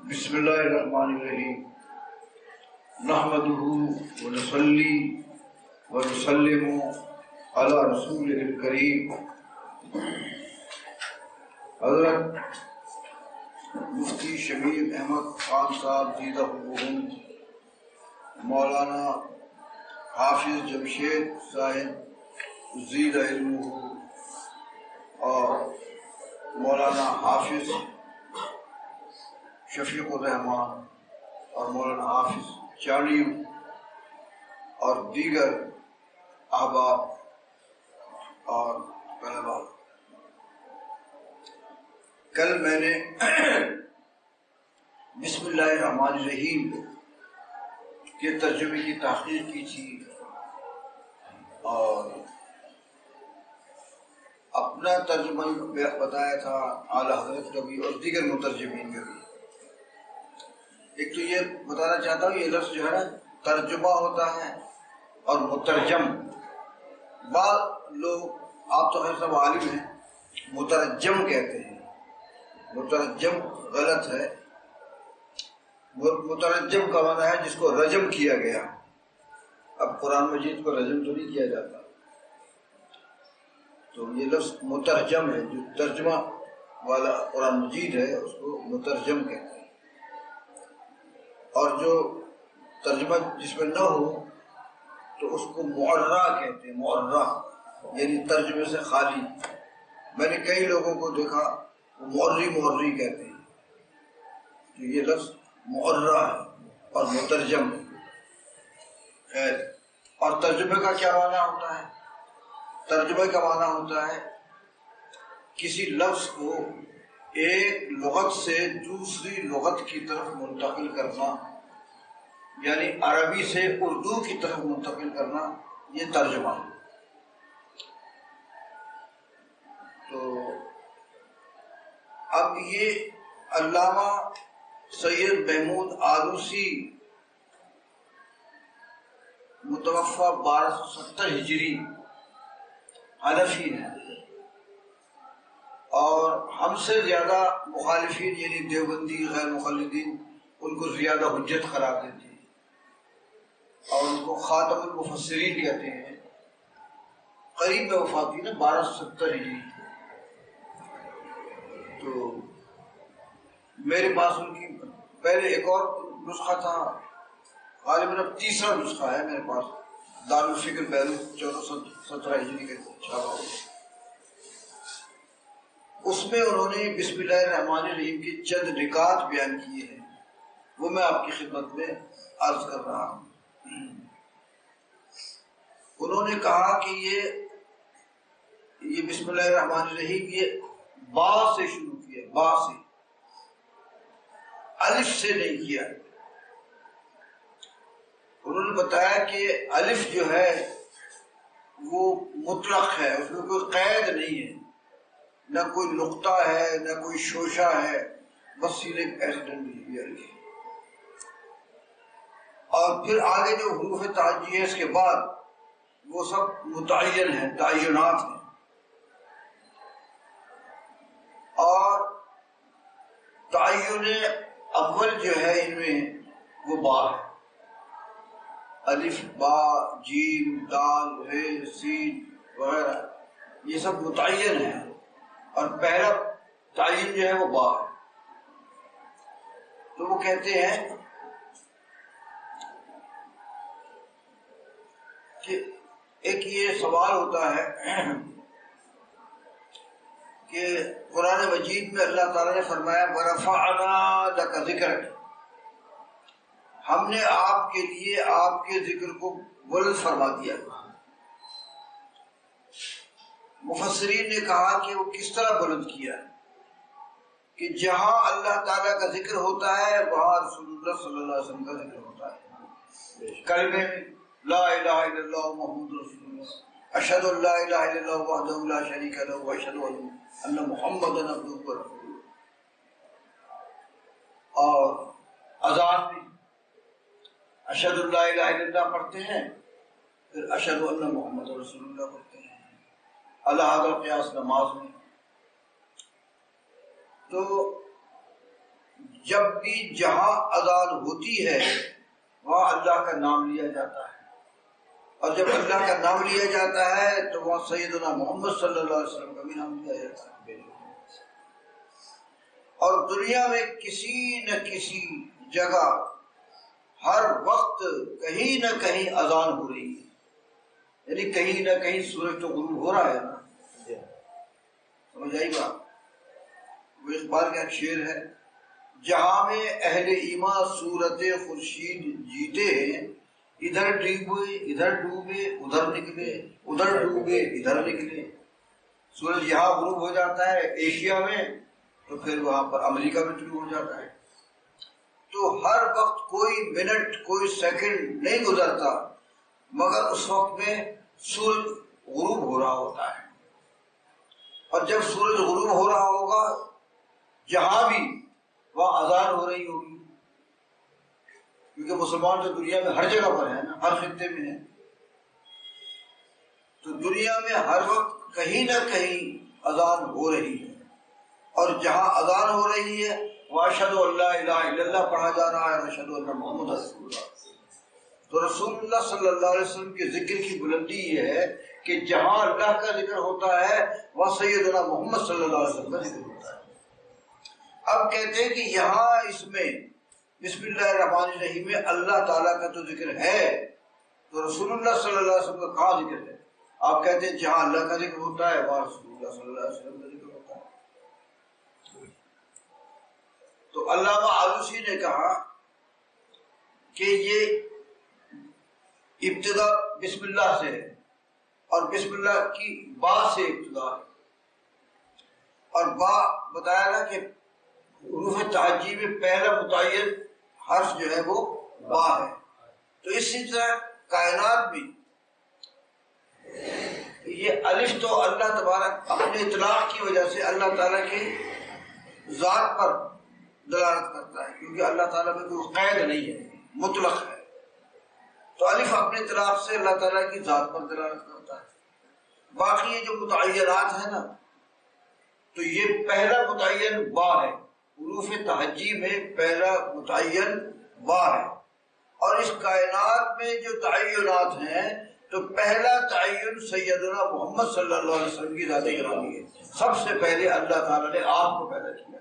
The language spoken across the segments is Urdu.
بسم اللہ الرحمن الرحیم نحمده ونصلی ونسلم علی رسولہ الکریم. حضرت مفتی شبیر احمد خان صاحب زیدہ الرحیم، مولانا حافظ جمشید صاحب زیدہ علمہ، اور مولانا حافظ شفیق الرحمان اور مولانا حافظ چاڑی اور دیگر احباب اور طلباء، کل میں نے بسم اللہ الرحمن الرحیم کے ترجمے کی تحقیق کی تھی اور اپنا ترجمہ بتایا تھا، اعلیٰ حضرت کا بھی اور دیگر مترجمین کا بھی. ایک تو یہ بتانا چاہتا ہوں، یہ لفظ جو ہے نا ترجمہ ہوتا ہے اور مترجم. بعض لوگ، آپ تو خیر سب عالم ہیں، مترجم کہتے ہیں. مترجم غلط ہے. مترجم کا معنی ہے جس کو رجم کیا گیا. اب قرآن مجید کو رجم تو نہیں کیا جاتا، تو یہ لفظ مترجم ہے. جو ترجمہ والا قرآن مجید ہے اس کو مترجم کہتے ہیں. اور جو ترجمہ جس میں نہ ہو تو اس کو معرہ کہتے ہیں. معرہ یعنی ترجمے سے خالی. میں نے کئی لوگوں کو دیکھا وہ معری کہتے ہیں. تو یہ لفظ معرہ ہے اور مترجم ہے. خیر، اور ترجمے کا کیا معنی ہوتا ہے؟ ترجمے کا معنی ہوتا ہے کسی لفظ کو ایک لغت سے دوسری لغت کی طرف منتقل کرنا، یعنی عربی سے اردو کی طرف منتقل کرنا، یہ ترجمہ ہے. تو اب یہ علامہ سید محمود آلوسی متوفہ 1270 ہجری حنفی ہیں، اور ہم سے زیادہ مخالفین یعنی دیوبندی غیر مقلدین ان کو زیادہ حجت قرار دیتے ہیں اور ان کو خاتم المفسرین کہتے ہیں. قریب میں وفات ہوئی نا 1270 ہجری. تو میرے پاس ان کی پہلے ایک اور نسخہ تھا، غالباً اب تیسرا نسخہ ہے میرے پاس، دارالفکر بیروت 1417 ہجری کے چھاپا. اس میں انہوں نے بسم اللہ الرحمن الرحیم کی چند نکات بیان کیے ہیں، وہ میں آپ کی خدمت میں عرض کر رہا ہوں. انہوں نے کہا کہ یہ بسم اللہ الرحمن الرحیم یہ با سے شروع کیا، با سے، الف سے نہیں کیا۔ انہوں نے بتایا کہ الف جو ہے وہ مطلق ہے، اس میں کوئی قید نہیں ہے، نہ کوئی نقطہ ہے نہ کوئی شوشہ ہے، بس سیدھے ایکسیڈنٹ ہے الف۔ اور پھر آگے جو حروف تعجیہ ہے اس کے بعد وہ سب متعین ہیں، تعینات ہیں، اور تعین اول جو ہے ان میں وہ با ہے، الف با جیم دال ر سین وغیرہ یہ سب متعین ہیں، اور پہلا تعین جو ہے وہ با ہے۔ تو وہ کہتے ہیں کہ ایک یہ سوال ہوتا ہے کہ قرآن مجید میں اللہ تعالیٰ نے فرمایا وَرَفَعْنَا لَكَ ذِكْرَكَ، ہم نے آپ کے لیے آپ کے ذکر کو بلند فرما دیا۔ مفسرین نے کہا کہ وہ کس طرح بلند کیا کہ جہاں اللہ تعالیٰ کا ذکر ہوتا ہے وہاں رسول اللہ صلی اللہ علیہ وسلم کا ذکر ہوتا ہے۔ کلمے لا الہ الا اللہ محمد رسول اللہ، اشہد ان لا الہ الا اللہ وحدہ لا شریک لہ واشہد ان محمدا عبدہ ورسولہ، اور اذان میں اشہد ان لا الہ الا اللہ پڑھتے ہیں، پھر اشہد ان محمد رسول اللہ پڑھتے ہیں، اللہ حضر قیاس نماز میں۔ تو جب بھی جہاں اذان ہوتی ہے وہاں اللہ کا نام لیا جاتا ہے، اور جب اللہ کا نام لیا جاتا ہے تو وہاں سیدنا محمد صلی اللہ علیہ وسلم کا بھی نام لیا جاتا ہے۔ اور دنیا میں کسی نہ کسی جگہ ہر وقت کہیں نہ کہیں اذان ہو رہی ہے، یعنی کہیں نہ کہیں سورج تو غروب ہو رہا ہے نا، سمجھ آئی بات؟ وہ اقبال کا ایک شعر ہے، جہاں میں اہل ایمان صورت خورشید جیتے ہیں، ادھر ڈوبے ادھر نکلے، ادھر ڈوبے ادھر نکلے۔ سورج یہاں غروب ہو جاتا ہے ایشیا میں تو پھر وہاں پر امریکہ میں طلوع ہو جاتا ہے۔ تو ہر وقت کوئی منٹ کوئی سیکنڈ نہیں گزرتا مگر اس وقت میں سورج غروب ہو رہا ہوتا ہے، اور جب سورج غروب ہو رہا ہوگا جہاں بھی وہاں اذان ہو رہی ہوگی، کیونکہ مسلمان تو دنیا میں ہر جگہ پر ہے نا، ہر خطے میں ہے، تو دنیا میں ہر وقت کہیں نہ کہیں اذان ہو رہی ہے، اور جہاں اذان ہو رہی ہے واشہد ان لا الہ الا اللہ پڑھا جا رہا ہے، واشہد ان محمد رسول اللہ۔ تو رسول اللہ صلی اللہ علیہ وسلم کے ذکر کی بلندی یہ ہے کہ جہاں اللہ کا ذکر ہوتا ہے وہاں سیدنا محمد صلی اللہ علیہ وسلم کا ذکر ہوتا ہے۔ اب کہتے ہیں کہ یہاں اس میں بسم اللہ الرحمن الرحیم میں اللہ تعالیٰ کا تو ذکر ہے، تو رسول اللہ صلی اللہ علیہ وسلم کا کہاں ذکر ہے؟ آپ کہتے ہیں جہاں اللہ کا ذکر ہوتا ہے وہاں رسول اللہ صلی اللہ علیہ وسلم کا ذکر ہوتا ہے۔ تو علامہ آلوسی نے کہا کہ یہ ابتدا بسم اللہ سے ہے، اور بسم اللہ کی با سے ابتدا ہے، اور با بتایا نا کہ حروف تعجیہ میں پہلا متعین حرف جو ہے وہ با ہے۔ تو اسی طرح کائنات میں یہ الف تو اللہ تبارک اپنے اطلاق کی وجہ سے اللہ تعالیٰ کی ذات پر دلالت کرتا ہے، کیونکہ اللہ تعالیٰ میں کوئی قید نہیں ہے، مطلق ہے، تو الف اپنے اطلاق سے اللہ تعالیٰ کی ذات پر دلالت کرتا ہے۔ باقی یہ جو متعینات ہیں نا، تو یہ پہلا متعین با ہے، حروف تہجی میں پہلا متعین با ہے، اور اس کائنات میں جو تعینات ہیں تو پہلا تعین سیدنا محمد صلی اللہ علیہ وسلم کی ذات گرامی ہے۔ سب سے پہلے اللہ تعالیٰ نے آپ کو پیدا کیا،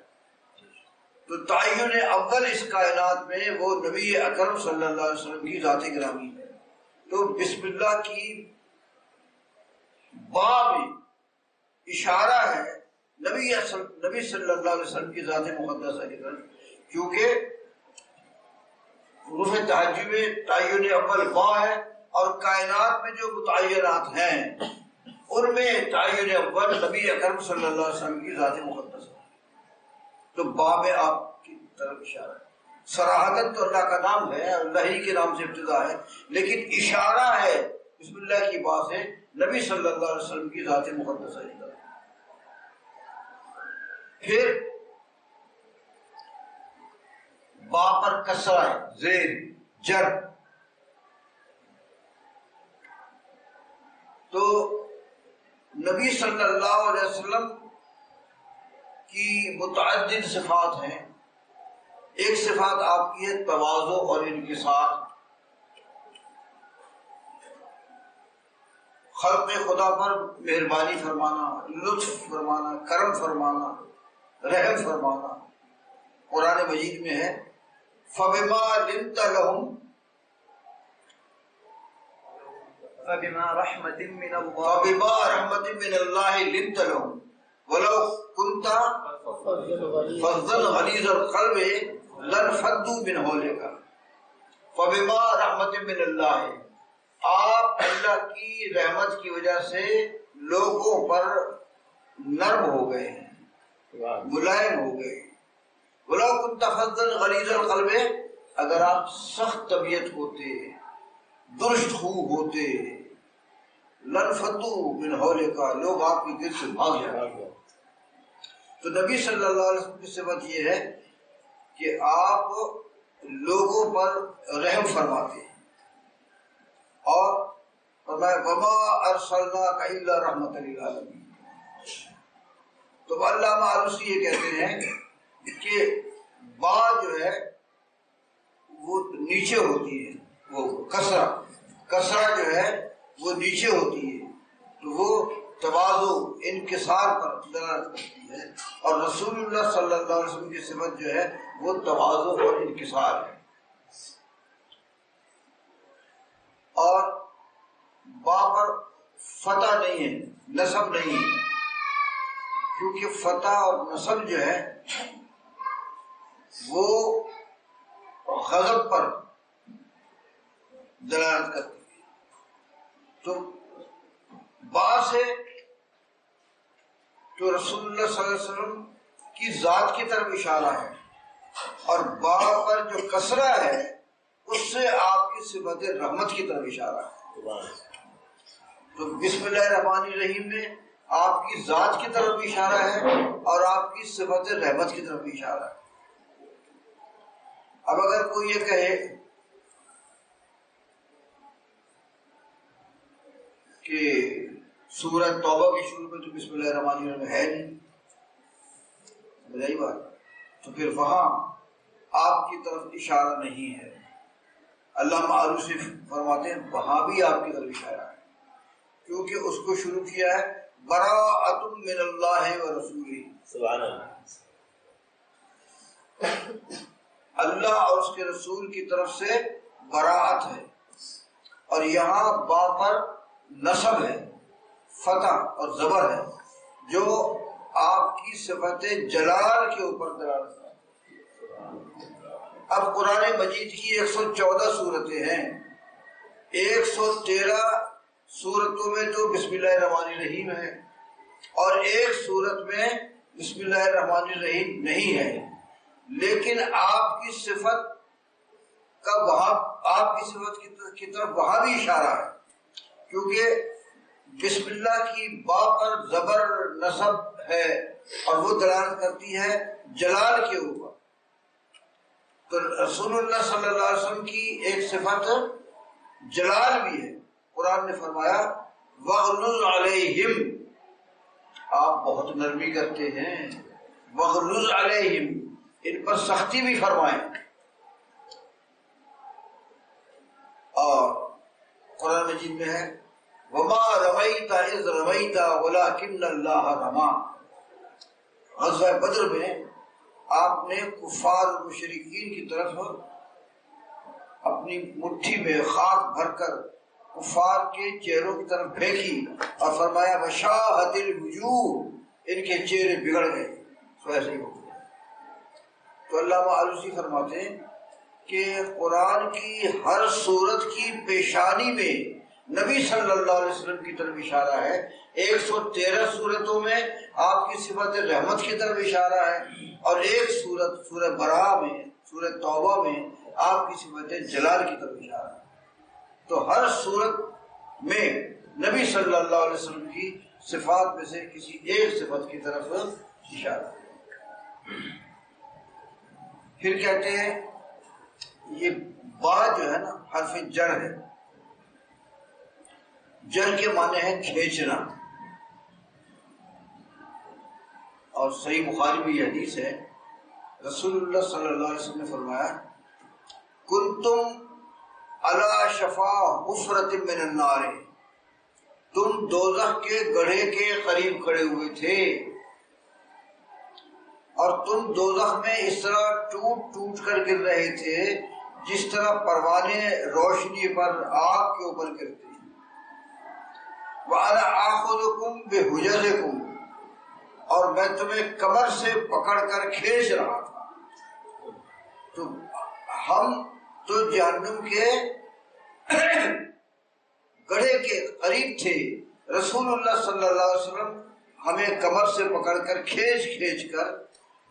تو تعین اول اس کائنات میں وہ نبی اکرم صلی اللہ علیہ وسلم کی ذات گرامی ہے۔ تو بسم اللہ کی با میں اشارہ ہے نبی صلی اللہ علیہ وسلم کی ذات مقدسہ کی طرف، کیونکہ حروف تہجی میں تعین اول با ہے، اور کائنات میں جو متعینات ہیں ان میں تعین اول نبی اکرم صلی اللہ علیہ وسلم کی ذات مقدس ہے. تو باب آپ کی طرف اشارہ ہے. صراحتاً تو اللہ کا نام ہے، اللہ ہی کے نام سے ابتدا ہے، لیکن اشارہ ہے بسم اللہ کی بات ہے نبی صلی اللہ علیہ وسلم کی ذات مقدس ہے. پھر با پر کسرہ ہے، زیر جر. تو نبی صلی اللہ علیہ وسلم کی متعدد صفات ہیں. ایک صفات آپ کی ہے تواضع اور انکسار. خلق خدا پر مہربانی فرمانا، لطف فرمانا، کرم فرمانا، رحم فرمانا. قرآن مجید میں ہے فَبِمَا لِنْتَ لَهُمْ فبما رحمة من الله فَبِمَا رَحْمَةٍ مِّنَ اللَّهِ لِنْتَ لَهُمْ وَلَوْ كُنْتَ فَظًّا غَلِيظَ الْقَلْبِ لَانفَضُّوا مِنْ حَوْلِكَ. فَبِمَا رَحْمَةٍ مِّنَ اللَّهِ، آپ اللہ کی رحمت کی وجہ سے لوگوں پر نرم ہو گئے ہیں، ملائم ہو گئے. وَلَوْ كُنْتَ فَظًّا غَلِيظَ الْقَلْبِ، اگر آپ سخت طبیعت ہوتے، درست خو ہوتے، لَانفَضُّوا مِنْ حَوْلِكَ، لوگ آپ کے دل سے بھاگ جائیں. تو نبی صلی اللہ علیہ وسلم کی صفت یہ ہے کہ آپ لوگوں پر رحم فرماتے ہیں. اور فرمایا وَمَا أَرْسَلْنَاكَ إِلَّا رَحْمَةً لِلْعَالَمِينَ. تو علامہ آلوسی یہ کہتے ہیں کہ با جو ہے وہ نیچے ہوتی ہے، وہ کسرہ جو ہے وہ نیچے ہوتی ہے، تو وہ تواضع انکسار پر دلالت کرتی ہے. اور رسول اللہ صلی اللہ علیہ وسلم کی صفت جو ہے وہ تواضع اور انکسار ہے. اور با پر فتح نہیں ہے، نصب نہیں ہے، کیونکہ فتح اور نصب جو ہے وہ غضب پر دلالت کرتی ہے. تو با سے تو رسول اللہ صلی اللہ علیہ وسلم کی ذات کی طرف اشارہ ہے، اور با پر جو کسرہ ہے اس سے آپ کی صفت رحمت کی طرف اشارہ ہے. تو بسم اللہ الرحمن الرحیم میں آپ کی ذات کی طرف بھی اشارہ ہے اور آپ کی صفت رحمت کی طرف بھی اشارہ ہے. اب اگر کوئی یہ کہے کہ سورہ توبہ کے شروع میں تو بسم اللہ الرحمن الرحیم ہے نہیں، بجائی بات، تو پھر وہاں آپ کی طرف اشارہ نہیں ہے. علامہ آلوسی فرماتے ہیں وہاں بھی آپ کی طرف اشارہ ہے، کیونکہ اس کو شروع کیا ہے براءۃ من اللہ و رسولہ. سبحان اللہ. اللہ اور اس کے رسول کی طرف سے براءت ہے. اور یہاں با پر نصب ہے، فتح اور زبر ہے، جو آپ کی صفت جلال کے اوپر دلالت ہے. اب قرآن مجید کی 114 صورتیں ہیں، 113 صورتوں میں تو بسم اللہ الرحمن الرحیم ہے، اور ایک صورت میں بسم اللہ الرحمن الرحیم نہیں ہے. لیکن آپ کی صفت کا وہاں، آپ کی صفت کی طرف وہاں بھی اشارہ ہے، کیونکہ بسم اللہ کی با پر زبر نصب ہے اور وہ دلالت کرتی ہے جلال کے اوپر. تو رسول اللہ صلی اللہ علیہ وسلم کی ایک صفت جلال بھی ہے. قرآن نے فرمایا وَغْلُظْ عَلَيْهِمْ، آپ بہت نرمی کرتے ہیں، وَغْلُظْ عَلَيْهِمْ، ان پر سختی بھی فرمائیں. اور قرآن مجید میں ہے وَمَا رَمَيْتَ إِذْ رَمَيْتَ وَلَكِنَّ اللَّهَ رَمَى. غزوہ بدر میں آپ نے کفار و مشرکین کی طرف اپنی مٹھی میں خاک بھر کر کفار کے چہروں کی طرف پھینکی اور فرمایا وَشَاهَتِ الْوُجُوهُ، ان کے چہرے بگڑ گئے. تو ایسے ہی ہو گیا. تو علامہ آلوسی فرماتے ہیں کہ قرآن کی ہر صورت کی پیشانی میں نبی صلی اللہ علیہ وسلم کی طرف اشارہ ہے، 113 صورتوں میں آپ کی صفت رحمت کی طرف اشارہ ہے، اور ایک صورت سورہ براءہ میں، سورہ توبہ میں آپ کی صفت جلال کی طرف اشارہ ہے۔ تو ہر صورت میں نبی صلی اللہ علیہ وسلم کی صفات میں سے کسی ایک صفت کی طرف اشارہ ہے۔ پھر کہتے ہیں یہ بات جو ہے نا حرف جر ہے، جر کے معنی ہے کھینچنا، اور صحیح بخاری میں یہ حدیث ہے، رسول اللہ صلی اللہ علیہ وسلم نے فرمایا کنتم علی شفا حفرۃ من النار، تم دوزخ کے گڑھے کے قریب کھڑے ہوئے تھے، اور تم دوزخ میں اس طرح ٹوٹ ٹوٹ کر گر رہے تھے جس طرح پروانے روشنی پر آگ کے اوپر گرتے ہیں۔ وَأَنَا آخُذُكُمْ بِحُجَزِكُمْ، اور میں تمہیں کمر سے پکڑ کر کھینچ رہا تھا۔ تو ہم تو جہنم کے گڑھے کے قریب تھے، رسول اللہ صلی اللہ علیہ وسلم ہمیں کمر سے پکڑ کر کھینچ کھینچ کر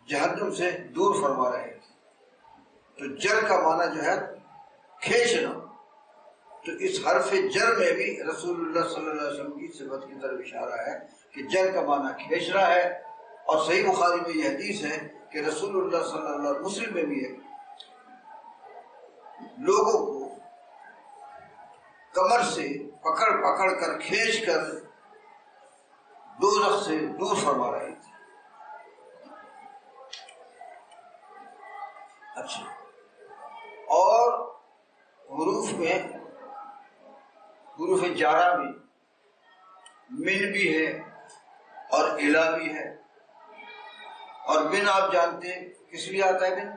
جہنم سے دور فرما رہے تھے۔ تو جر کا معنی جو ہے کھینچنا، تو اس حرف جر میں بھی رسول اللہ صلی اللہ علیہ وسلم کی صفت کی طرف اشارہ ہے کہ جر کا معنی کھینچنا ہے، اور صحیح بخاری میں یہ حدیث ہے کہ رسول اللہ صلی اللہ علیہ وسلم، مسلم میں بھی ہے، لوگوں کو کمر سے پکڑ پکڑ کر کھینچ کر دوزخ سے دور فرما رہے تھے۔ اچھا، اور حروف میں، حروف جارہ میں من بھی ہے اور الا بھی ہے، اور من آپ جانتے ہیں کس لیے آتا ہے؟ من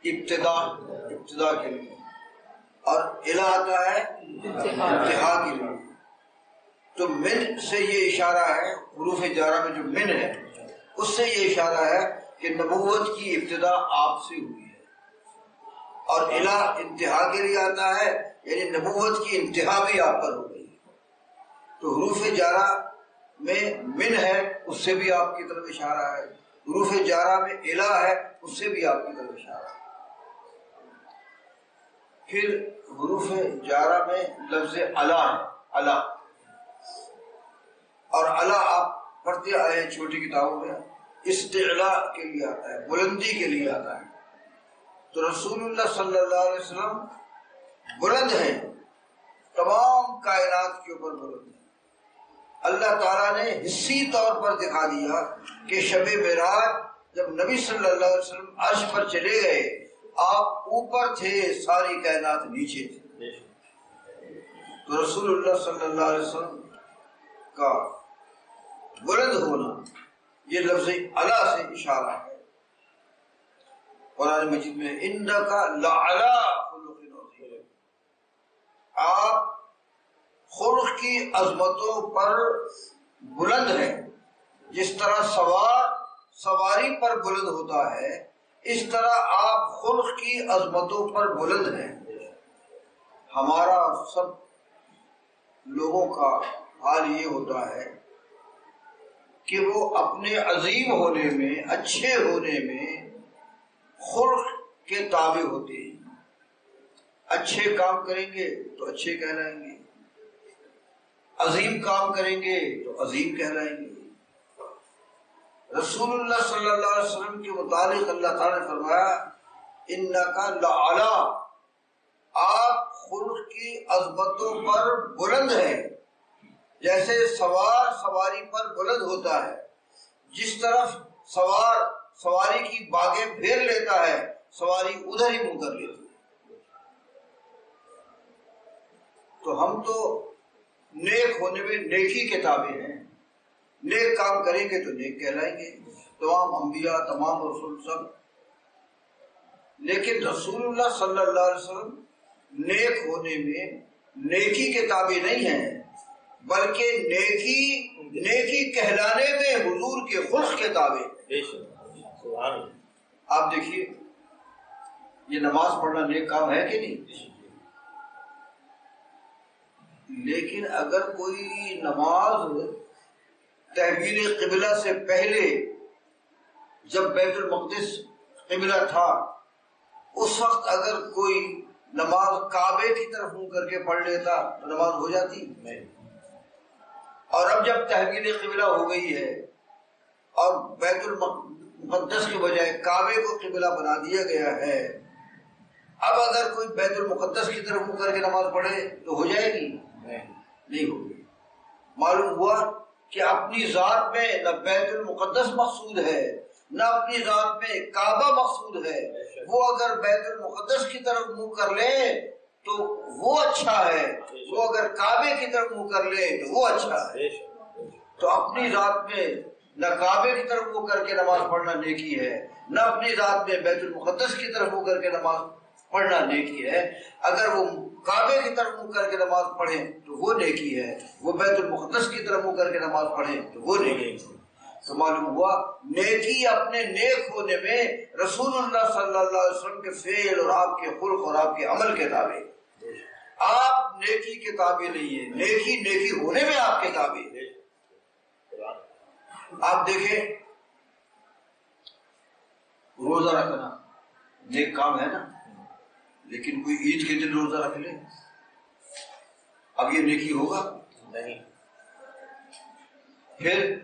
ابتدا کے لیے، اور الا آتا ہے انتہا کے لیے۔ تو من سے یہ اشارہ ہے، حروف جارہ میں جو من ہے اس سے یہ اشارہ ہے کہ نبوت کی ابتدا آپ سے ہوئی ہے، اور الا انتہا کے لیے آتا ہے، یعنی نبوت کی انتہا بھی آپ پر ہو گئی۔ تو حروف جارہ میں من ہے، اس سے بھی آپ کی طرف اشارہ ہے، حروف جارہ میں الا ہے، اس سے بھی آپ کی طرف اشارہ ہے۔ پھر حروف جارہ میں لفظ علا ہے، علا، اور علا آپ پڑھتے آئے ہیں چھوٹی کتابوں میں، استعلاء کے لیے آتا ہے، بلندی کے لیے آتا ہے۔ تو رسول اللہ صلی اللہ علیہ وسلم بلند ہیں، تمام کائنات کے اوپر بلند ہیں۔ اللہ تعالیٰ نے حصی طور پر دکھا دیا کہ شب معراج جب نبی صلی اللہ علیہ وسلم عرش پر چلے گئے، آپ اوپر تھے، ساری کائنات نیچے تھے۔ تو رسول اللہ صلی اللہ علیہ وسلم کا بلند ہونا یہ لفظ علا سے اشارہ ہے۔ قرآن مجید میں انک لعلی خلق عظیم، آپ خلق کی عظمتوں پر بلند ہیں۔ جس طرح سوار سواری پر بلند ہوتا ہے، اس طرح آپ خلق کی عظمتوں پر بلند ہیں۔ ہمارا سب لوگوں کا حال یہ ہوتا ہے کہ وہ اپنے عظیم ہونے میں، اچھے ہونے میں خلق کے تابع ہوتے ہیں۔ اچھے کام کریں گے تو اچھے کہلائیں گے، عظیم کام کریں گے تو عظیم کہلائیں گے۔ رسول اللہ صلی اللہ علیہ وسلم کے متعلق اللہ تعالیٰ نے فرمایا انکا لعلی، آپ خلق کی عظمتوں پر بلند ہیں۔ جیسے سوار سواری پر بلند ہوتا ہے، جس طرف سوار سواری کی باگیں پھیر لیتا ہے، سواری ادھر ہی منہ کر لیتی ہے۔ تو ہم تو نیک ہونے میں نیکی کے تابع ہیں، نیک کام کریں گے تو نیک کہلائیں گے، تمام انبیاء، تمام رسول سب۔ لیکن رسول اللہ صلی اللہ علیہ وسلم نیک ہونے میں نیکی کے تابع نہیں ہیں، بلکہ نیکی کہلانے میں حضور کے خلق کے تابع ہیں۔ آپ دیکھیے یہ نماز پڑھنا نیک کام ہے کہ نہیں؟ لیکن اگر کوئی نماز تحویل قبلہ سے پہلے جب بیت المقدس قبلہ تھا اس وقت اگر کوئی نماز کعبے کی طرف منہ کر کے پڑھ لیتا تو نماز ہو جاتی نہیں. اور اب جب تحویل قبلہ ہو گئی ہے اور بیت المقدس کے بجائے کعبے کو قبلہ بنا دیا گیا ہے، اب اگر کوئی بیت المقدس کی طرف منہ کر کے نماز پڑھے تو ہو جائے گی؟ نہیں ہوگی. معلوم ہوا کہ اپنی ذات میں نہ بیت المقدس مقصود ہے نہ اپنی ذات میں کعبہ مقصود ہے. وہ اگر بیت المقدس کی طرف منہ کر لے تو وہ اچھا ہے، وہ اگر کعبے کی طرف منہ کر لے تو وہ اچھا ہے. تو اپنی ذات میں نہ کعبے کی طرف منہ کر کے نماز پڑھنا نیکی ہے، نہ اپنی ذات میں بیت المقدس کی طرف منہ کر کے نماز پڑھنا نیکی ہے. اگر وہ کعبے کی طرف منہ کر کے نماز پڑھیں تو وہ نیکی ہے، وہ بیت المقدس کی طرف منہ کر کے نماز پڑھیں تو وہ نیکی ہے. تو معلوم ہوا نیکی اپنے نیک ہونے میں رسول اللہ صلی اللہ علیہ وسلم کے فعل اور آپ کے خلق اور آپ کے عمل کے تابع. آپ نیکی کے تابع نہیں ہیں، نیکی نیکی ہونے میں آپ کے تابع ہے. آپ دیکھیں روزہ رکھنا نیک کام ہے نا، لیکن کوئی عید کے دن روزہ رکھ لے اب یہ نیکی ہوگا نہیں. پھر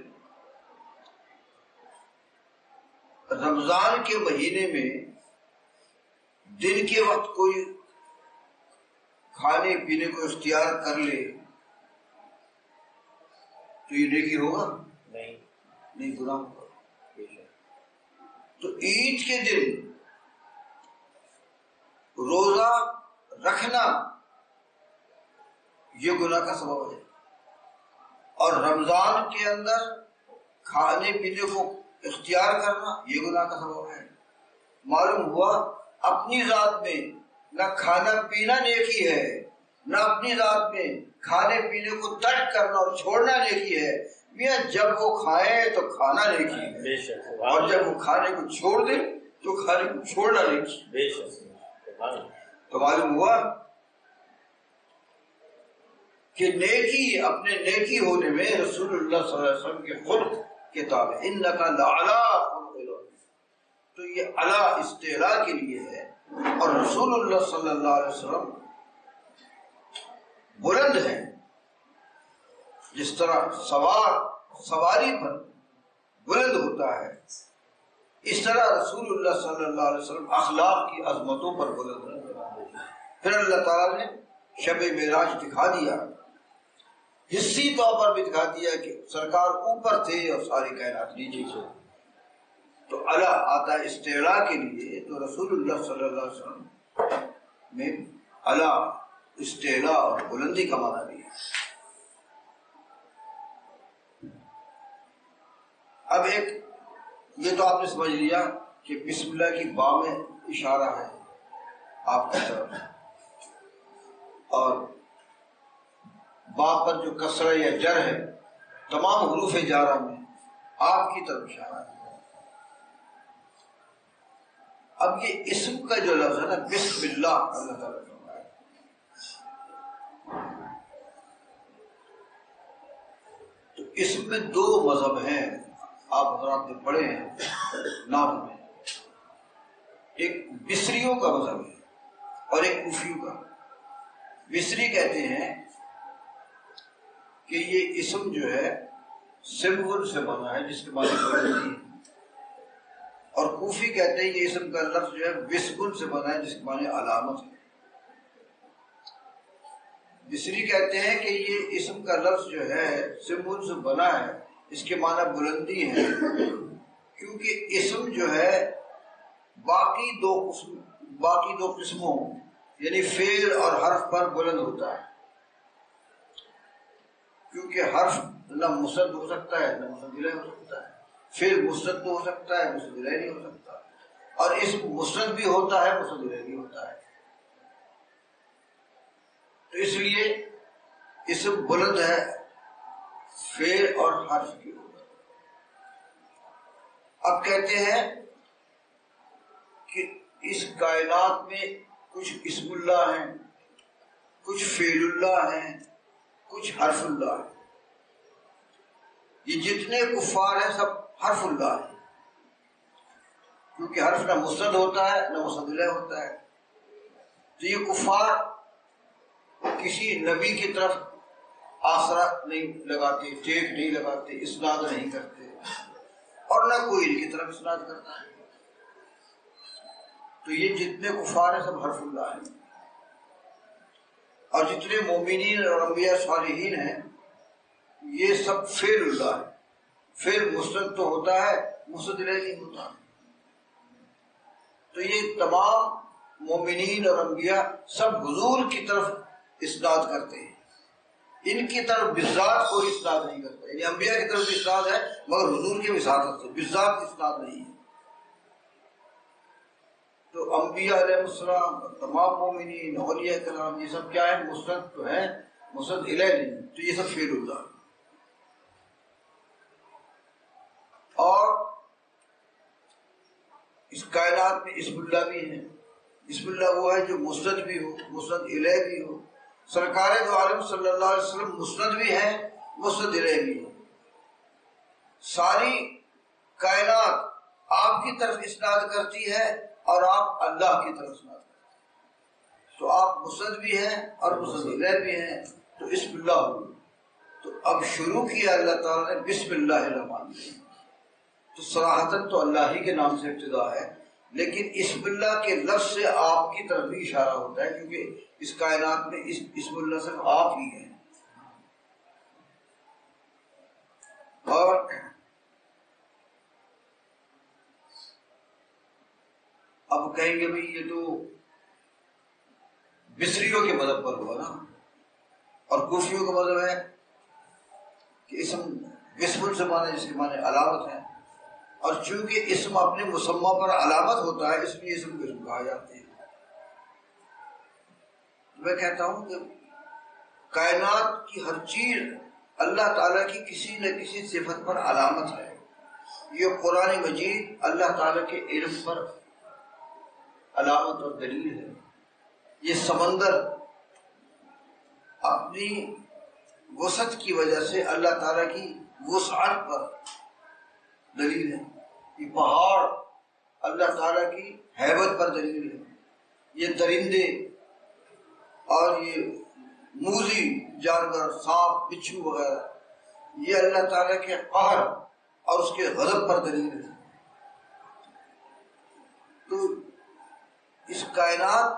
رمضان کے مہینے میں دن کے وقت کوئی کھانے پینے کو اختیار کر لے تو یہ نیکی ہوگا نہیں، گناہ ہوگا. تو عید کے دن روزہ رکھنا یہ گناہ کا سبب ہے، اور رمضان کے اندر کھانے پینے کو اختیار کرنا یہ گناہ کا سبب ہے. معلوم ہوا اپنی ذات میں نہ کھانا پینا نیکی ہے، نہ اپنی ذات میں کھانے پینے کو ترک کرنا اور چھوڑنا نیکی ہے. میاں جب وہ کھائے تو کھانا نیکی ہے، اور جب وہ کھانے کو چھوڑ دے تو کھانے کو چھوڑنا نیکی. تو معلوم ہوا کہ نیکی اپنے نیکی ہونے میں رسول اللہ صلی اللہ علیہ وسلم کے خلق کے تابع. انک لعلی خلق عظیم. تو یہ علی استعلاء کے لیے ہے، اور رسول اللہ صلی اللہ علیہ وسلم بلند ہیں. جس طرح سواری پر بلند ہوتا ہے، اس طرح رسول اللہ صلی اللہ علیہ وسلم اخلاق کی عظمتوں پر بلند ہے. پھر اللہ تعالیٰ نے شب معراج دکھا دیا، حصی طور پر بھی دکھا دیا کہ سرکار اوپر تھے اور ساری کائنات نیچے سے. تو اعلیٰ آتا ہے استعلاء کے لیے، تو رسول اللہ صلی اللہ علیہ وسلم میں اعلیٰ استعلاء اور بلندی کا معنی بھی ہے. اب ایک یہ تو آپ نے سمجھ لیا کہ بسم اللہ کی با میں اشارہ ہے آپ کی طرف، اور با پر جو کسرہ یا جر ہے تمام حروف جارہ میں آپ کی طرف اشارہ ہے. اب یہ اسم کا جو لفظ ہے نا بسم اللہ، اللہ تعالیٰ فرمایا تو اس میں دو مذہب ہیں، آپ حضرات نے پڑھے ہیں نام میں. ایک بصریوں کا مذہب ہے اور ایک کوفیوں کا. بصری کہتے ہیں کہ یہ اسم جو ہے سمبل سے بنا ہے جس کے معنی بلندی ہے، اور کوفی کہتے ہیں یہ اسم کا لفظ جو ہے وسبن سے بنا ہے جس کے معنی علامت ہے. بصری کہتے ہیں کہ یہ اسم کا لفظ جو ہے سمبل سے بنا ہے، اس کے معنی بلندی ہے، کیونکہ اسم جو ہے باقی دو قسموں یعنی فعل اور حرف پر بلند ہوتا ہے. کیونکہ حرف نہ مسند ہو سکتا ہے نہ مسند الیہ ہو سکتا ہے، فعل مسند تو ہو سکتا ہے مسند الیہ نہیں ہو سکتا، اور اسم مسند بھی ہوتا ہے مسند الیہ بھی ہوتا ہے. تو اس لیے اسم بلند ہے فعل اور حرف کی اوپر. اب کہتے ہیں کہ اس کائنات میں کچھ اسم اللہ ہیں، کچھ فعل اللہ ہیں، کچھ حرف اللہ ہے. یہ جتنے کفار ہیں سب حرف اللہ ہے، کیونکہ حرف نہ مسند ہوتا ہے نہ مسند الیہ ہوتا ہے. تو یہ کفار کسی نبی کی طرف آسرا نہیں لگاتے، ٹیک نہیں لگاتے، اسناد نہیں کرتے، اور نہ کوئی ان کی طرف اسناد کرتا ہے. تو یہ جتنے کفار ہیں سب حرف اللہ ہیں، اور جتنے مومنین اور انبیاء صالحین ہیں یہ سب فعل اللہ ہے. فعل مسند تو ہوتا ہے، مسند الیہ نہیں ہوتا. تو یہ تمام مومنین اور انبیاء سب حضور کی طرف اسناد کرتے ہیں، ان کی طرف بالذات کوئی اسناد نہیں کرتا. یعنی انبیاء کی طرف اسناد ہے مگر حضور کی وساطت سے، بالذات اسناد نہیں ہے. تو انبیاء علیہ السلام، تمام مومنین، اولیاء کرام، یہ سب کیا ہے؟ مسند تو ہے، مسند الیہ نہیں. تو یہ سب فعل اللہ ہے. اور اس کائنات میں اسم اللہ بھی ہے. اسم اللہ وہ ہے جو مسند بھی ہو، مسند الیہ بھی ہو. سرکار دو عالم صلی اللہ علیہ وسلم مسند بھی ہے، مسند الیہ بھی ہے. ساری کائنات آپ کی طرف اسناد کرتی ہے اور آپ اللہ کی طرف اسناد کرتے ہیں. تو آپ مسند بھی ہیں اور مسند الیہ بھی ہیں. تو اسم اللہ ہو. تو اب شروع کیا اللہ تعالیٰ نے بسم اللہ الرحمن الرحیم. تو صراحتاً تو اللہ ہی کے نام سے ابتدا ہے، لیکن اسم اللہ کے لفظ سے آپ کی طرف بھی اشارہ ہوتا ہے، کیونکہ اس کائنات میں اسم اللہ صرف آپ ہی ہیں. اور اب کہیں گے بھئی یہ تو بصریوں کے مذہب پر ہوا نا، اور کوفیوں کا مذہب ہے کہ اسم بسم سے مانے جس کے مانے علامت ہے، اور چونکہ اسم اپنے مسمى پر علامت ہوتا ہے اس لیے اسم کو اسم کہا جاتے ہیں. میں کہتا ہوں کہ کائنات کی ہر چیز اللہ تعالیٰ کی کسی نہ کسی صفت پر علامت ہے. یہ قرآن مجید اللہ تعالیٰ کے علم پر علامت اور دلیل ہے. یہ سمندر اپنی وسعت کی وجہ سے اللہ تعالیٰ کی وسعت پر دلیل ہے. یہ پہاڑ اللہ تعالیٰ کی ہیبت پر دلیل ہے. یہ درندے اور یہ موذی جانور، سانپ، بچھو وغیرہ، یہ اللہ تعالیٰ کے قہر اور اس کے غضب پر دلیل ہے. تو اس کائنات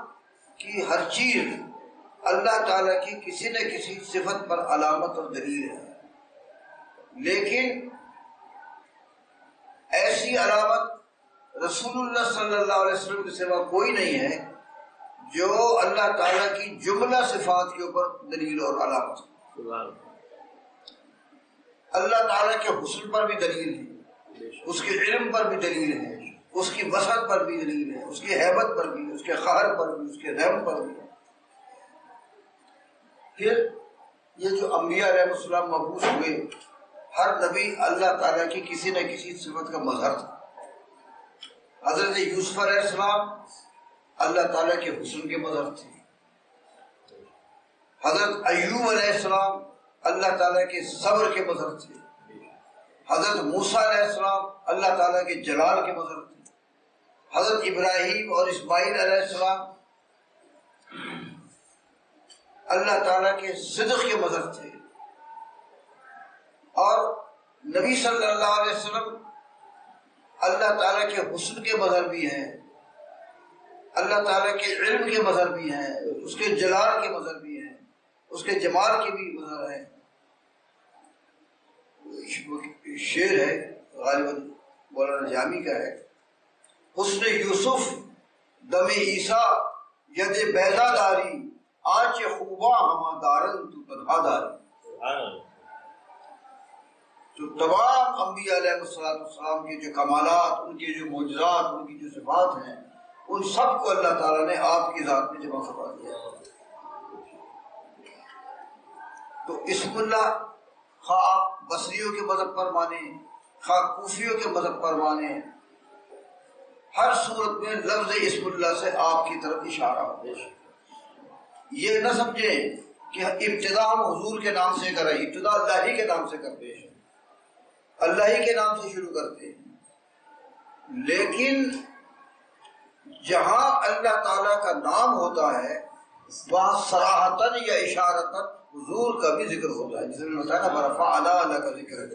کی ہر چیز اللہ تعالیٰ کی کسی نہ کسی صفت پر علامت اور دلیل ہے. لیکن ایسی علامت رسول اللہ صلی اللہ علیہ وسلم کے سوا کوئی نہیں ہے جو اللہ تعالیٰ کی جملہ صفات کے اوپر دلیل اور علامت ہے. اللہ تعالیٰ کے حسن پر بھی دلیل ہے، اس کے علم پر بھی دلیل ہے، اس کی وسعت پر بھی دلیل ہے، اس کی ہیبت پر بھی، اس کے قہر پر بھی، اس کے رحم پر بھی. پھر یہ جو انبیاء علیہ السلام مبعوث ہوئے، ہر نبی اللہ تعالیٰ کی کسی نہ کسی صفت کا مظہر تھا. حضرت یوسف علیہ السلام اللہ تعالیٰ کے حسن کے مظہر تھے. حضرت ایوب علیہ السلام اللہ تعالیٰ کے صبر کے مظہر تھے. حضرت موسیٰ علیہ السلام اللہ تعالیٰ کے جلال کے مظہر تھے. حضرت ابراہیم اور اسماعیل علیہ السلام اللہ تعالیٰ کے صدق کے مظہر تھے. اور نبی صلی اللہ علیہ وسلم اللہ تعالیٰ کے حسن کے مظہر بھی ہیں، اللہ تعالیٰ کے علم کے مظہر بھی ہیں، اس کے جلال کے مظہر بھی ہیں، اس کے جمال کے بھی مظہر ہیں. شعر ہے غالباً مولانا جامی کا ہے، حسن یوسف دم عیسیٰ ید بیضا داری آنچ خوباں ہما دارن تو تنہا داری. تو تمام انبیاء علیہ السلام کے جو کمالات، ان کے جو معجزات، ان کی جو صفات ہیں، ان سب کو اللہ تعالیٰ نے آپ کی ذات میں جمع کروا دیا. تو اسم اللہ خواہ آپ بصریوں کے مذہب پر مانیں، خواہ کوفیوں کے مذہب پر مانیں، ہر صورت میں لفظ اسم اللہ سے آپ کی طرف اشارہ ہو. یہ نہ سمجھیں کہ ابتدا ہم حضور کے نام سے کریں، ابتدا اللہ ہی کے نام سے کرتے ہیں، اللہ ہی کے نام سے شروع کرتے ہیں، لیکن جہاں اللہ تعالیٰ کا نام ہوتا ہے وہاں صراحتاً یا اشارتاً حضور کا بھی ذکر ہوتا ہے، جس میں بتایا نا برفع اللہ کا ذکر ہے۔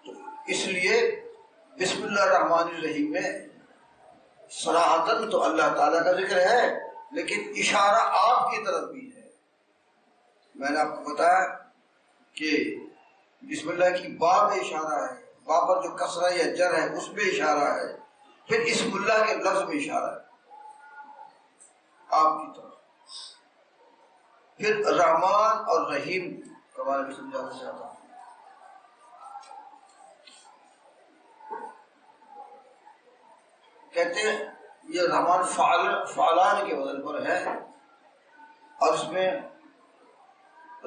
تو اس لیے بسم اللہ الرحمن الرحیم میں صراحتاً تو اللہ تعالیٰ کا ذکر ہے، لیکن اشارہ آپ کی طرف بھی ہے۔ میں نے آپ کو بتایا کہ بسم اللہ کی با میں اشارہ ہے، با پر جو کسرہ یا جر ہے اس میں اشارہ ہے، پھر اسم اللہ کے لفظ میں اشارہ ہے آپ کی طرف، پھر رحمان اور رحیم کے بارے میں سمجھانا چاہتا ہوں۔ کہتے ہیں یہ رحمان فعلان کے وزن پر ہے، اور اس میں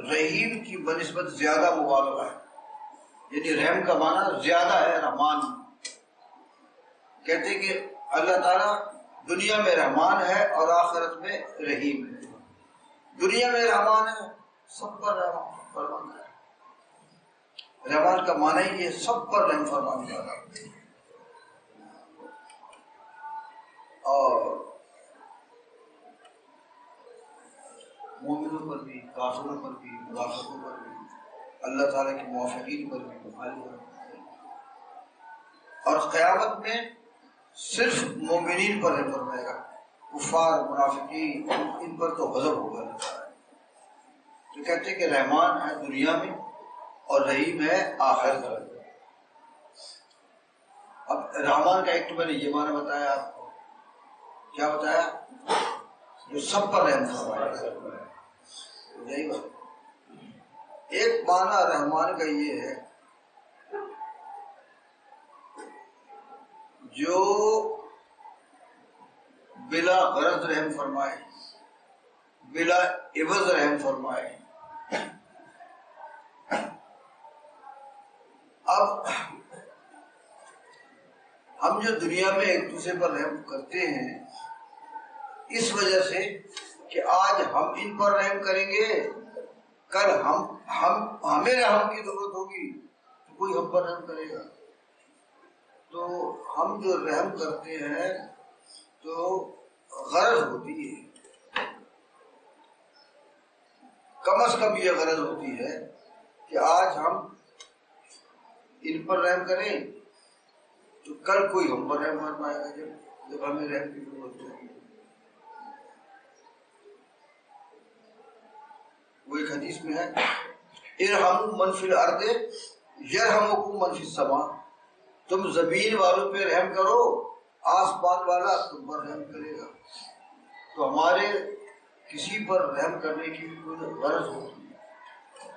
رحیم کی بنسبت زیادہ مبالغہ ہے، یعنی رحم کا معنی زیادہ ہے رحمان۔ کہتے ہیں کہ اللہ تعالیٰ دنیا میں رحمان ہے اور آخرت میں رحیم ہے۔ دنیا میں رحمان ہے، سب پر رحم فرماتا ہے، رحمان کا معنی ہی یہ سب پر رحم فرمانے والا، اور مومنوں پر بھی، کافروں پر بھی، منافقوں پر بھی، اللہ تعالیٰ کے موافقین پر بھی، مخالف پر بھی، اور قیامت میں صرف مومنین پر رحم فرمائے گا، کفار منافقین ان پر تو غضب ہوگا اللہ تعالیٰ۔ تو کہتے ہیں کہ رحمان ہے دنیا میں اور رحیم ہے آخرت میں۔ اب رحمان کا ایک تو میں نے یہ معنی بتایا آپ کو، کیا بتایا؟ جو سب پر رحم فرمائے گا، یہی بات۔ ایک معنی رحمان کا یہ ہے جو بلا غرض رحم فرمائے، بلا عوض رحم فرمائے۔ اب ہم جو دنیا میں ایک دوسرے پر رحم کرتے ہیں اس وجہ سے کہ آج ہم ان پر رحم کریں گے، کل ہمیں رحم کی ضرورت ہوگی تو کوئی ہم پر رحم کرے گا۔ تو ہم جو رحم کرتے ہیں تو غرض ہوتی ہے، کم از کم یہ غرض ہوتی ہے کہ آج ہم ان پر رحم کریں تو کل کوئی ہم پر رحم فرمائے گا جب ہمیں رحم کی ضرورت ہوگی۔ وہ ایک حدیث میں ہے ارحموا من فی الارض یرحمکم من فی السماء، تم زمین والوں پہ رحم کرو آسمان والا تم پر رحم کرے گا۔ تو ہمارے کسی پر رحم کرنے کی بھی کوئی غرض ہوتی ہے،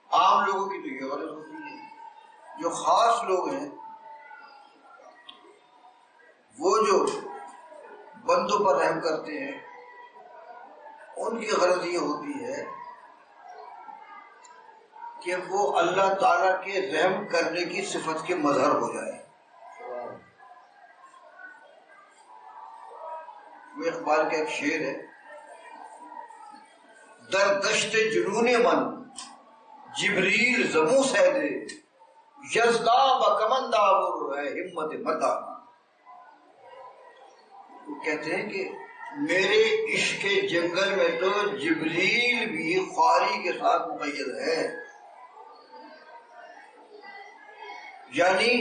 عام لوگوں کی تو یہ غرض ہوتی ہے، جو خاص لوگ ہیں وہ جو بندوں پر رحم کرتے ہیں ان کی غرض یہ ہوتی ہے کہ وہ اللہ تعالیٰ کے رحم کرنے کی صفت کے مظہر ہو جائے۔ وہ اقبال کا ایک شعر ہے، در دشت جنون من جبریل زمو سیدے یزدا و کمندہ ہے ہمت مدہ۔ وہ کہتے ہیں کہ میرے عشق جنگل میں تو جبریل بھی خواری کے ساتھ مقید ہے، یعنی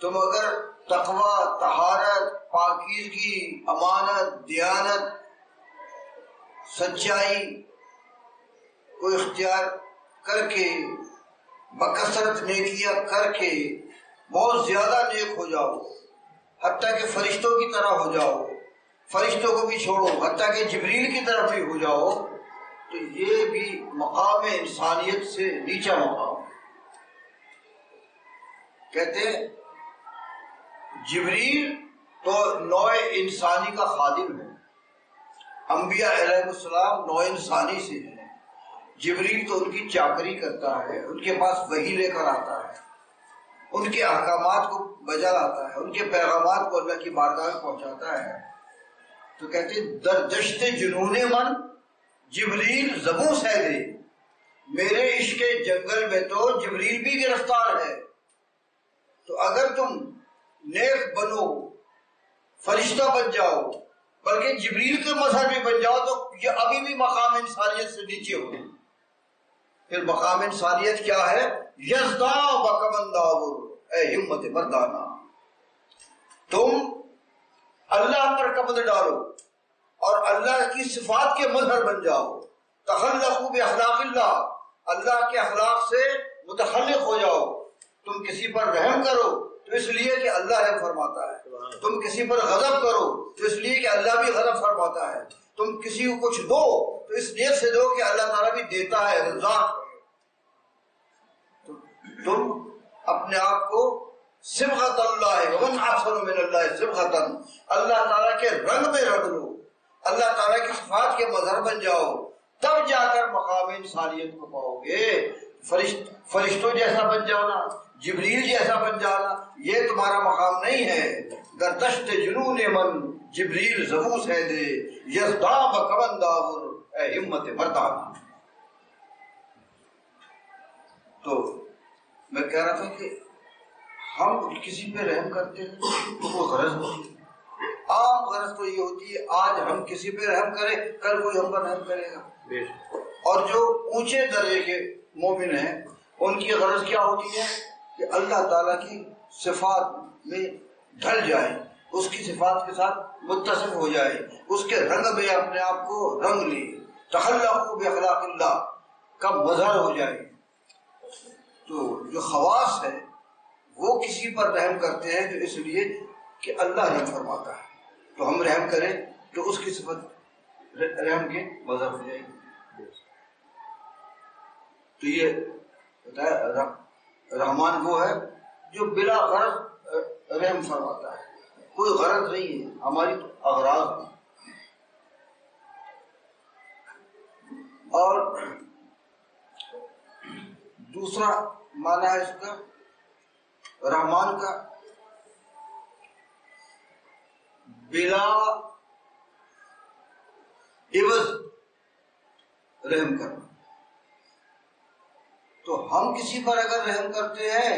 تم اگر تقوی، طہارت، پاکیزگی، امانت، دیانت، سچائی کو اختیار کر کے بکثرت نیکیاں کر کے بہت زیادہ نیک ہو جاؤ، حتیٰ کہ فرشتوں کی طرح ہو جاؤ، فرشتوں کو بھی چھوڑو حتیٰ کہ جبریل کی طرف بھی ہو جاؤ، تو یہ بھی مقام انسانیت سے نیچا مقام ہے۔ کہتے ہیں جبریل تو نوع انسانی کا خادم ہے، انبیاء علیہ السلام نوع انسانی سے ہیں، جبریل تو ان کی چاکری کرتا ہے، ان کے پاس وحی لے کر آتا ہے، ان کے احکامات کو بجا لاتا ہے، ان کے پیغامات کو اللہ کی بارگاہ میں پہنچاتا ہے۔ تو کہتے در دشت جنون من جبریل زبوں سے دے، میرے عشق جنگل میں تو جبریل بھی گرفتار ہے۔ تو اگر تم نیک بنو، فرشتہ بن جاؤ، بلکہ جبریل کے مظہر بھی بن جاؤ، تو یہ ابھی بھی مقام انسانیت سے نیچے ہو۔ پھر مقام انسانیت کیا ہے؟ یزدا بکمن داور، اے ہمت مردانہ، تم اللہ پر قبض ڈالو اور اللہ کی صفات کے مظہر بن جاؤ۔ تخلقوا باخلاق اللہ، اللہ کے اخلاق سے متخلق ہو جاؤ۔ تم کسی پر رحم کرو تو اس لیے کہ اللہ رحم فرماتا ہے، تم کسی پر غضب کرو تو اس لیے کہ اللہ بھی غضب فرماتا ہے، تم کسی کو کچھ دو تو اس نیت سے دو کہ اللہ تعالیٰ بھی دیتا ہے، رزاق ہے۔ تو تم اپنے آپ کو صبغۃ اللہ ومن احسن من اللہ صبغۃ، اللہ تعالیٰ کے رنگ میں رنگ لو، اللہ تعالیٰ کی صفات کے مظہر بن جاؤ، تب جا کر مقام انسانیت کو پاؤ گے۔ فرشتوں جیسا بن جانا، جبریل جیسا بن جانا، یہ تمہارا مقام نہیں ہے۔ در دشت جنون من جبریل زبوں سے دے، یزدا بکمن داور، اے ہمت مردانہ۔ تو میں کہہ رہا تھا کہ ہم کسی پہ رحم کرتے ہیں تو کوئی غرض ہوتی ہے، عام غرض تو یہ ہوتی ہے آج ہم کسی پہ رحم کریں، کل کوئی ہم پر رحم کرے گا۔ اور جو اونچے درجے کے مومن ہیں ان کی غرض کیا ہوتی ہے کہ اللہ تعالیٰ کی صفات میں ڈھل جائے، اس کی صفات کے ساتھ متصف ہو جائے، اس کے رنگ میں اپنے آپ کو رنگ لے، تخلقوا باخلاق اللہ کا مظہر ہو جائے۔ تو جو خواص ہے وہ کسی پر رحم کرتے ہیں تو اس لیے کہ اللہ رحم فرماتا ہے، تو ہم رحم کریں تو اس کی صفت رحم کے مظہر ہو جائے گی۔ تو یہ بتایا رحمان وہ ہے جو بلا غرض رحم فرماتا ہے، کوئی غرض نہیں ہے، ہماری اغراض ہے۔ اور دوسرا معنی ہے اس کا رحمان کا بلا عوض رحم کرنا۔ تو ہم کسی پر اگر رحم کرتے ہیں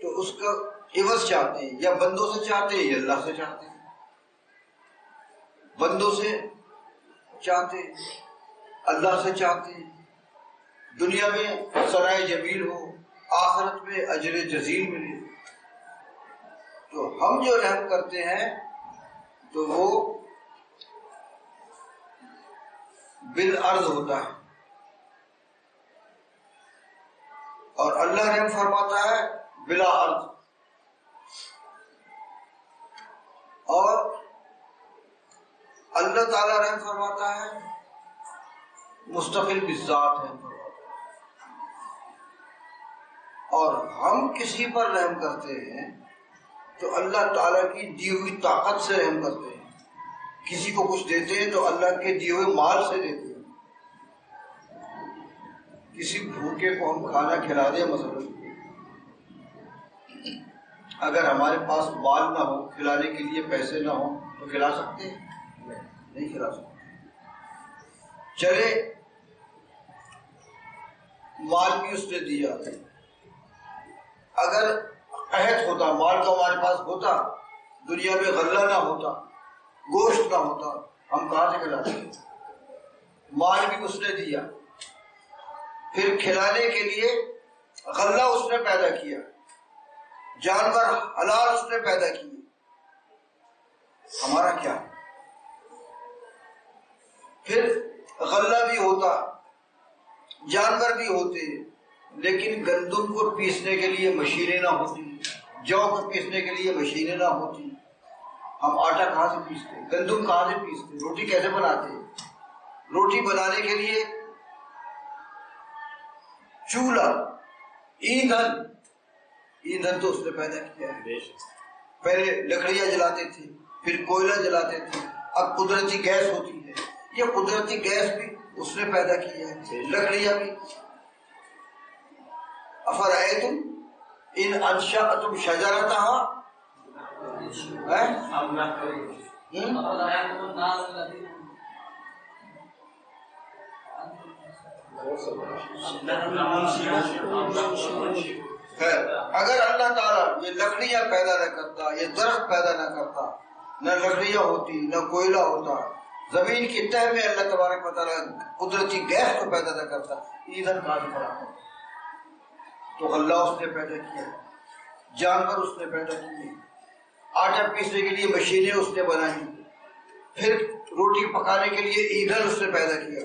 تو اس کا عوض چاہتے ہیں، یا بندوں سے چاہتے ہیں یا اللہ سے چاہتے ہیں۔ بندوں سے چاہتے ہیں، اللہ سے چاہتے ہیں، دنیا میں ثنائے جمیل ہو، آخرت میں اجر جزیل ملے۔ تو ہم جو رحم کرتے ہیں تو وہ بالعرض ہوتا ہے، اور اللہ رحم فرماتا ہے بلا عرض، اور اللہ تعالیٰ رحم فرماتا ہے مستقل بالذات رحم فرماتا ہے۔ اور ہم کسی پر رحم کرتے ہیں تو اللہ تعالیٰ کی دی ہوئی طاقت سے رحم کرتے ہیں۔ کسی کو کچھ دیتے ہیں تو اللہ کے دیے ہوئے مال سے دیتے ہیں۔ کسی بھوکے کو ہم کھانا کھلا دیں مثلا، اگر ہمارے پاس مال نہ ہو، کھلانے کے لیے پیسے نہ ہو تو کھلا سکتے ہیں؟ نہیں کھلا سکتے۔ چلے مال بھی اس نے دیا، اگر قحط ہوتا، مال تو ہمارے پاس ہوتا، دنیا میں غلہ نہ ہوتا، گوشت نہ ہوتا، ہم کہاں سے کھلاتے؟ مال بھی اس نے دیا، پھر کھلانے کے لیے غلہ اس نے پیدا کیا، جانور حلال اس نے پیدا کیے، ہمارا کیا؟ پھر غلہ بھی ہوتا، جانور بھی ہوتے، لیکن گندم کو پیسنے کے لیے مشینیں نہ ہوتی، جو کو پیسنے کے لیے مشینیں نہ ہوتی، ہم آٹا کہاں سے پیستے، گندم کہاں سے پیستے، روٹی کیسے بناتے؟ روٹی بنانے کے لیے چولہا، ایندھن تو اس نے پیدا کیا ہے۔ پہلے لکڑیاں جلاتے تھے، پھر کوئلہ جلاتے تھے، اب قدرتی گیس ہوتی ہے، یہ قدرتی گیس بھی اس نے پیدا کی ہے، لکڑیاں بھی۔ افرأیتم ان انشأتم شجرتها اگر اللہ تعالیٰ یہ لکڑیاں پیدا نہ کرتا، یہ درخت پیدا نہ کرتا، نہ لکڑیاں ہوتی، نہ کوئلہ ہوتا، زمین کی تہ میں اللہ تبارک و تعالیٰ قدرتی گیس کو پیدا نہ کرتا، ایندھن کہاں سے فراہم ہوتا؟ تو اللہ اس نے پیدا کیا، جانور اس نے پیدا کیے، آٹا پیسنے کے لیے مشینیں اس نے بنائی، پھر روٹی پکانے کے لیے ایندھن اس نے پیدا کیا۔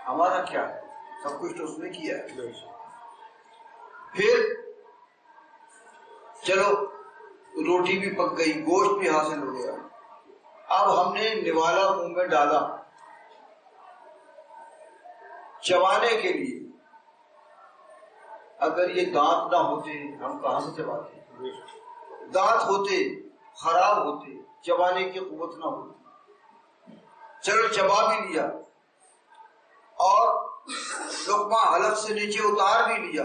ہمارا کیا ہے؟ سب کچھ تو اس نے کیا ہے۔ پھر چلو روٹی بھی پک گئی، گوشت بھی حاصل ہو گیا، اب ہم نے نوالا منہ میں ڈالا چبانے کے لیے، اگر یہ دانت نہ ہوتے ہم کہاں سے چباتے؟ دانت ہوتے خراب ہوتے، چبانے کی قوت نہ ہوتی، چلو چبا بھی لیا اور لقمہ حلق سے نیچے اتار بھی لیا،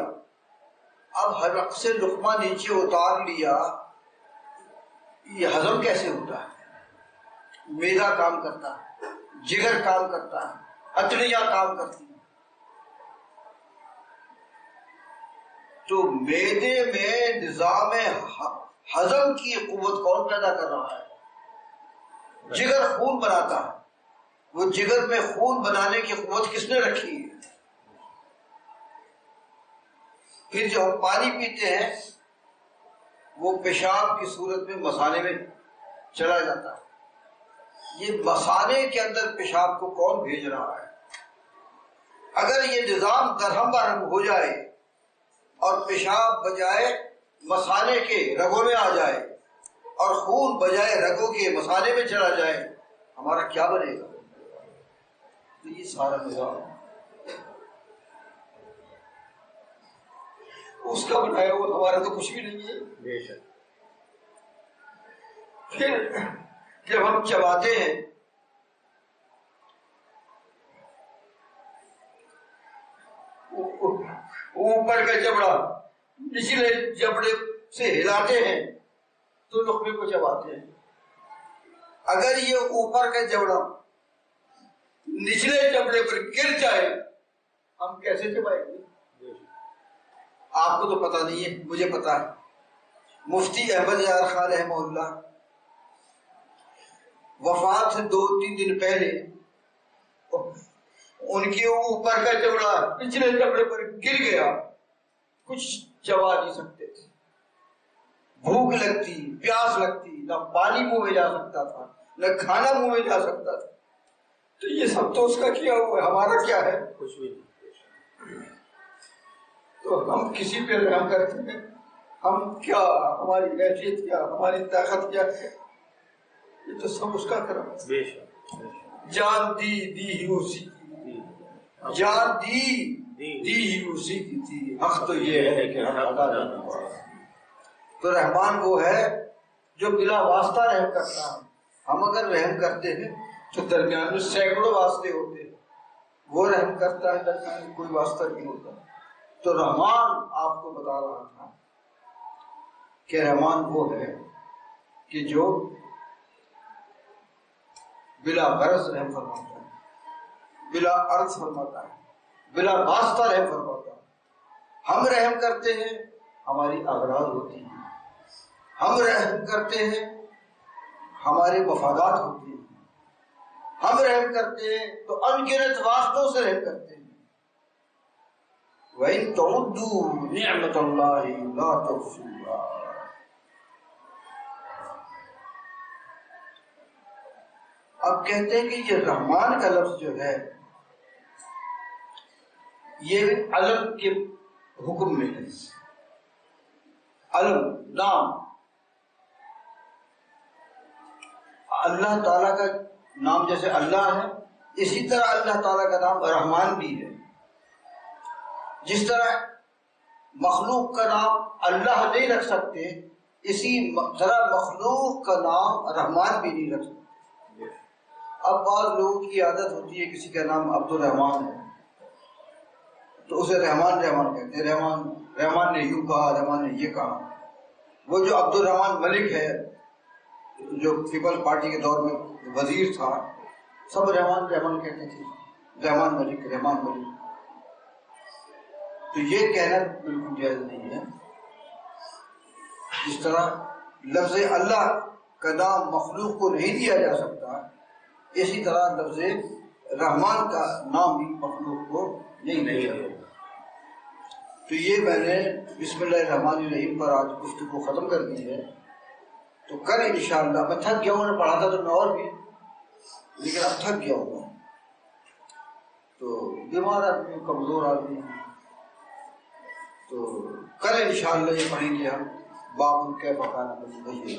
اب حلق سے لقمہ نیچے اتار لیا، یہ ہضم کیسے ہوتا ہے؟ معدہ کام کرتا ہے، جگر کام کرتا ہے، اتڑیاں کام کرتی ہیں، تو معدے میں نظام ہضم کی قوت کون پیدا کر رہا ہے؟ جگر خون بناتا ہے، وہ جگر میں خون بنانے کی قوت کس نے رکھی ہے؟ پھر جو ہم پانی پیتے ہیں وہ پیشاب کی صورت میں مثانے میں چلا جاتا ہے، یہ مثانے کے اندر پیشاب کو کون بھیج رہا ہے؟ اگر یہ نظام درہم برہم ہو جائے اور پیشاب بجائے مثانے کے رگوں میں آ جائے اور خون بجائے رگوں کے مثانے میں چلا جائے، ہمارا کیا بنے گا؟ تو یہ سارا نظام اس کا بنایا ہوا، ہمارا تو کچھ بھی نہیں ہے۔ بے شک۔ پھر جب ہم چباتے ہیں اوپر کا جبڑا نچلے جبڑے سے ہلاتے ہیں تو لقمے کو چباتے ہیں، اگر یہ اوپر کا جبڑا نچلے جبڑے پر گر جائے ہم کیسے چبائیں گے؟ آپ کو تو پتہ نہیں ہے، مجھے پتا ہے۔ مفتی احمد یار خان رحمہ اللہ وفات سے 2-3 دن پہلے ان کے اوپر کا جبڑا پچھلے جبڑے پر گر گیا، کچھ چبا نہیں سکتے تھے، بھوک لگتی، پیاس لگتی، نہ پانی منہ میں جا سکتا تھا، نہ کھانا منہ میں جا سکتا تھا، تو یہ سب تو اس کا کیا ہوا ہے، ہمارا کیا ہے؟ کچھ بھی نہیں۔ تو ہم کسی پہ رحم کرتے ہیں، ہم کیا، ہماری حیثیت کیا، ہماری طاقت کیا ہے؟ یہ تو سب اس کا کرم ہے۔ جان دی ہی اسی کی، جان دی ہی اسی کی تھی، حق تو یہ ہے کہ ہم ادا نہیں ہوا۔ تو رحمان وہ ہے جو بلا واسطہ رحم کرتا ہے، ہم اگر رحم کرتے ہیں تو درمیان میں سینکڑوں واسطے ہوتے ہیں، وہ رحم کرتا ہے درمیان میں کوئی واسطہ نہیں ہوتا۔ تو رحمان آپ کو بتا رہا تھا کہ رحمان وہ ہے کہ جو بلا غرض رحم فرماتا ہے، بلا عرض فرماتا ہے، بلا واسطہ رحم فرماتا ہے۔ ہم رحم کرتے ہیں، ہماری اغراض ہوتی ہیں، ہم رحم کرتے ہیں، ہمارے مفادات ہوتے ہیں، ہم رحم کرتے ہیں تو انگنت واسطوں سے رحم کرتے ہیں۔ وَإِن تَعُدُّوا نِعْمَةَ اللَّهِ لَا تُحْصُوهَا۔ اب کہتے ہیں کہ یہ رحمان کا لفظ جو ہے یہ علم کے حکم میں ہے، علم نام، اللہ تعالیٰ کا نام جیسے اللہ ہے، اسی طرح اللہ تعالیٰ کا نام رحمان بھی ہے۔ جس طرح مخلوق کا نام اللہ نہیں رکھ سکتے، اسی طرح مخلوق کا نام رحمان بھی نہیں رکھ سکتے۔ اب بعض لوگوں کی عادت ہوتی ہے، کسی کا نام عبد الرحمان ہے تو اسے رحمان رحمان کہتے ہیں، رحمان نے یوں کہا، رحمان نے یہ کہا۔ وہ جو عبد الرحمان ملک ہے جو پیپل پارٹی کے دور میں وزیر تھا، سب رحمان رحمان کہتے تھے، رحمان ملک رحمان ملک. تو یہ کہنا بالکل جائز نہیں ہے. جس طرح لفظ اللہ کا نام مخلوق کو نہیں دیا جا سکتا، اسی طرح لفظ رحمان کا نام بھی مخلوق کو نہیں دیا جا سکتا. تو یہ میں نے بسم اللہ الرحمن الرحیم پر آج گفتگو ختم کر دی ہے. تو کل انشاءاللہ، میں تھک گیا ہوں، نے پڑھا تھا تو میں اور بھی، لیکن اب تھک گیا ہوں میں، تو بیمار آدمی، کمزور آدمی، تو کل انشاءاللہ یہ پڑھیں گے ہم باب کیف کان علی النبی.